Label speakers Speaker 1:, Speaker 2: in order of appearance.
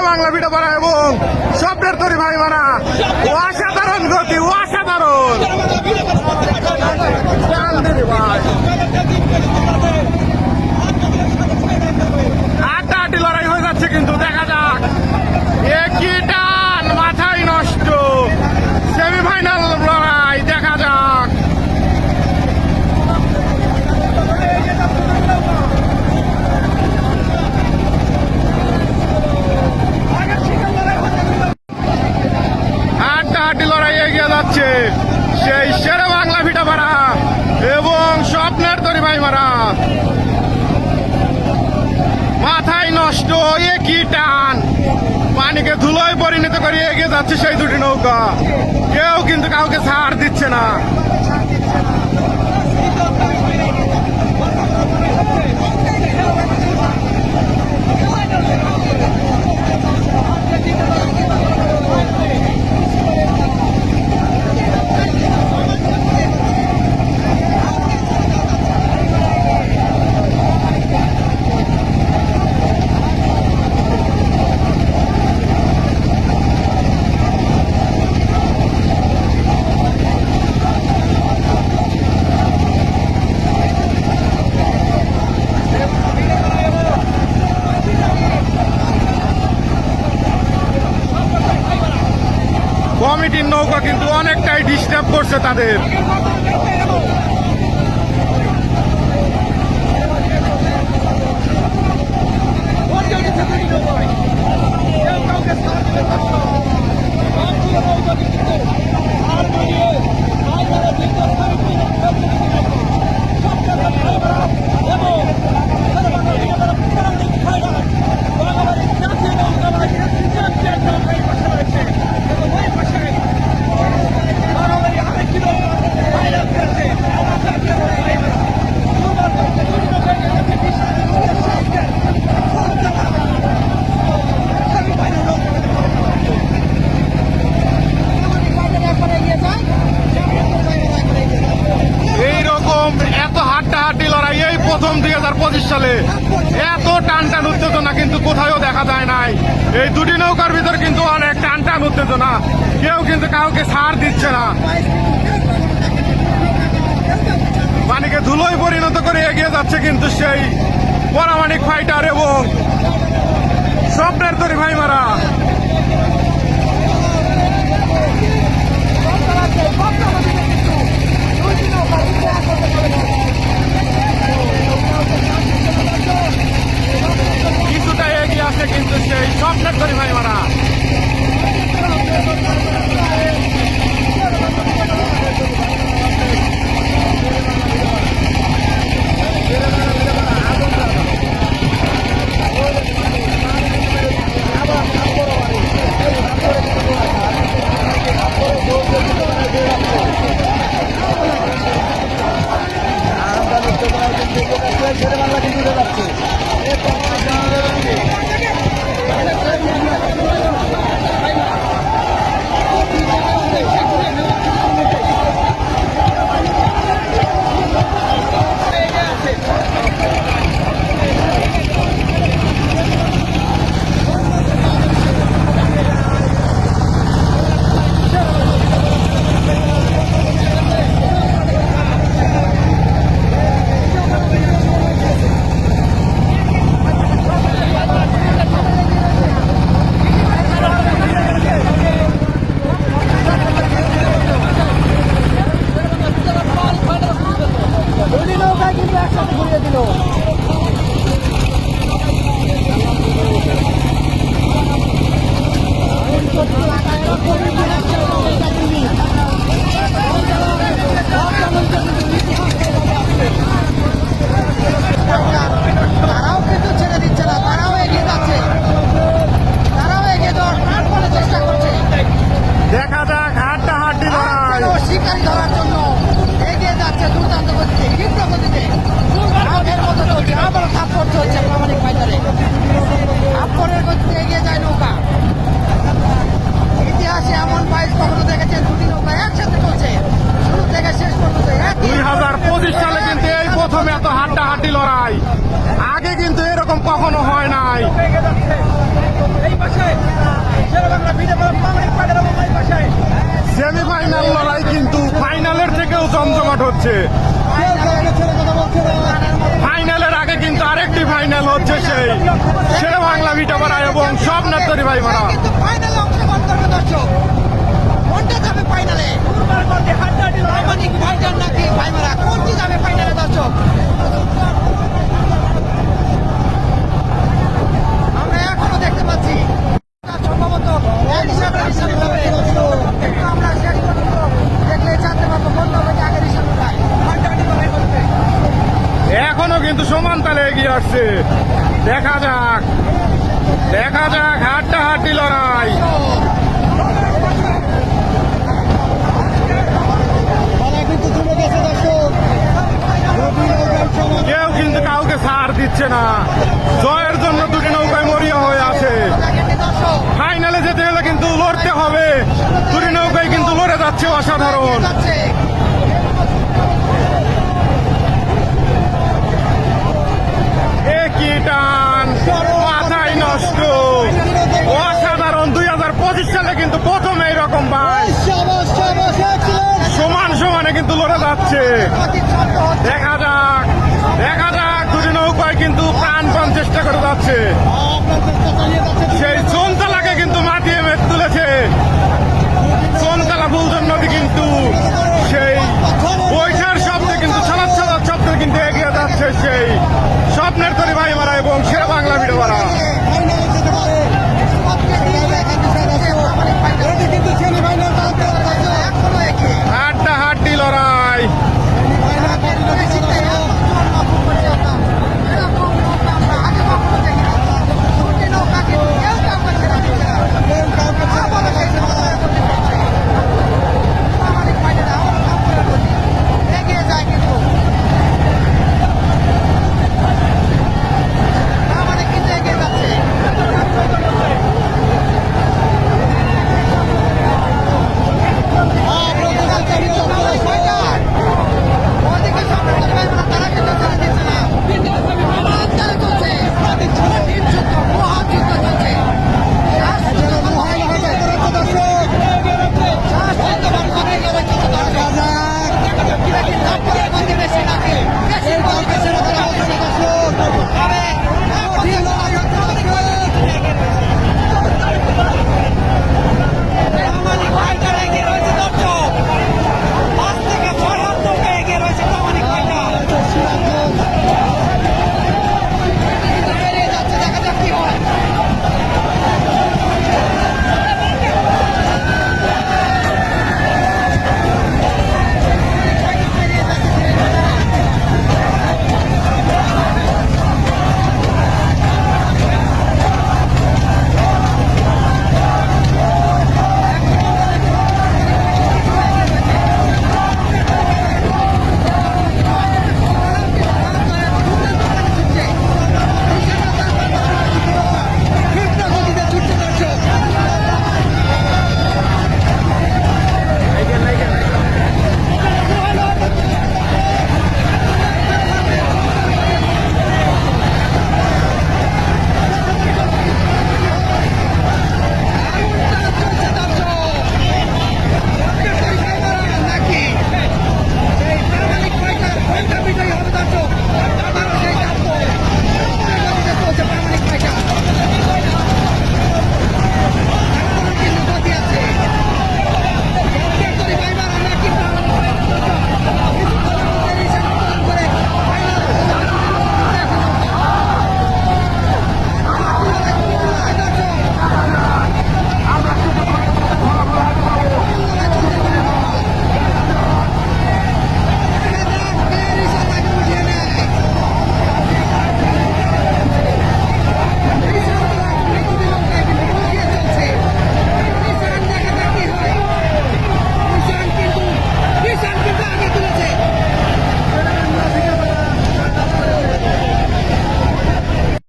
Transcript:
Speaker 1: Bangla video বানা এবং স্বপ্নের তরি ভাই মানা অসাধারণ গতি অসাধারণ হাড্ডাহাড্ডি লড়াই হয়ে যাচ্ছে কিন্তু দেখা যাক একই টান মাথায় নষ্ট সেমিফাইনাল লড়াই দেখা যাক হাড্ডাহাড্ডি লড়াই এগিয়ে যাচ্ছে সেই শেরে বাংলা ভিটা মারা এবং স্বপ্নের তরি ভাই মারা মাথায় নষ্ট একই টান পানিকে ধুলোয় পরিণত করে এগিয়ে যাচ্ছে সেই দুটি নৌকা কেউ কিন্তু কাউকে ছাড় দিচ্ছে না কমিটির নৌকা কিন্তু অনেকটাই ডিস্টার্ব করছে তাদের প্রথম 2025 সালে এত টান টান উত্তেজনা কিন্তু কোথাও দেখা যায় নাই এই দুটি নৌকার ভিতর কিন্তু অনেক টান টান উত্তেজনা কেউ কিন্তু কাউকে ছাড় দিচ্ছে না পানিকে ধুলোয় পরিণত করে এগিয়ে যাচ্ছে কিন্তু সেই পরামানিক ফাইটার এবং স্বপ্নের তরি ভাই মারা কিছুটা এগিয়ে আছে কিন্তু সেই স্বপ্নের তরি ভাই মারা আবার হচ্ছে। ফাইনালের আগে কিন্তু আরেকটি ফাইনাল হচ্ছে, সেই শেরে বাংলা ভিটাপাড়া এবং সব নার্সারি ভাই মারা।
Speaker 2: কিন্তু ফাইনালে অংশগ্রহণ করবে দর্শক, কোনটা যাবে ফাইনালে? প্রামাণিক ফাইটার নাকি ভাইমারা, কোনটি যাবে ফাইনালে দর্শক? আমরা এখনো দেখতে পাচ্ছি সম্ভবত এক হিসাবে হবে, কিন্তু আমরা শেষ পর্যন্ত দেখলে জানতে পারবো কোনটা হবে আগের হিসাবে ভাই হাড্ডাহাড্ডি লড়াই করবে।
Speaker 1: এখনো কিন্তু সমান তালে এগিয়ে আসছে, দেখা যাক হাড্ডাহাড্ডি লড়াই। কেউ কিন্তু কাউকে ছাড় দিচ্ছে না, জয়ের জন্য দুটি নৌকায় মরিয়া হয়ে আছে। ফাইনালে যেতে হলে কিন্তু লড়তে হবে, দুটি নৌকায় কিন্তু লড়ে যাচ্ছে অসাধারণ। একই টান, মাথায় নষ্ট, অসাধারণ। 2025 সালে কিন্তু প্রথম এইরকম ভাই, সমানে কিন্তু লড়ে যাচ্ছে। দেখা যাক দুটি নৌকায় কিন্তু প্রাণপণ চেষ্টা করে যাচ্ছে।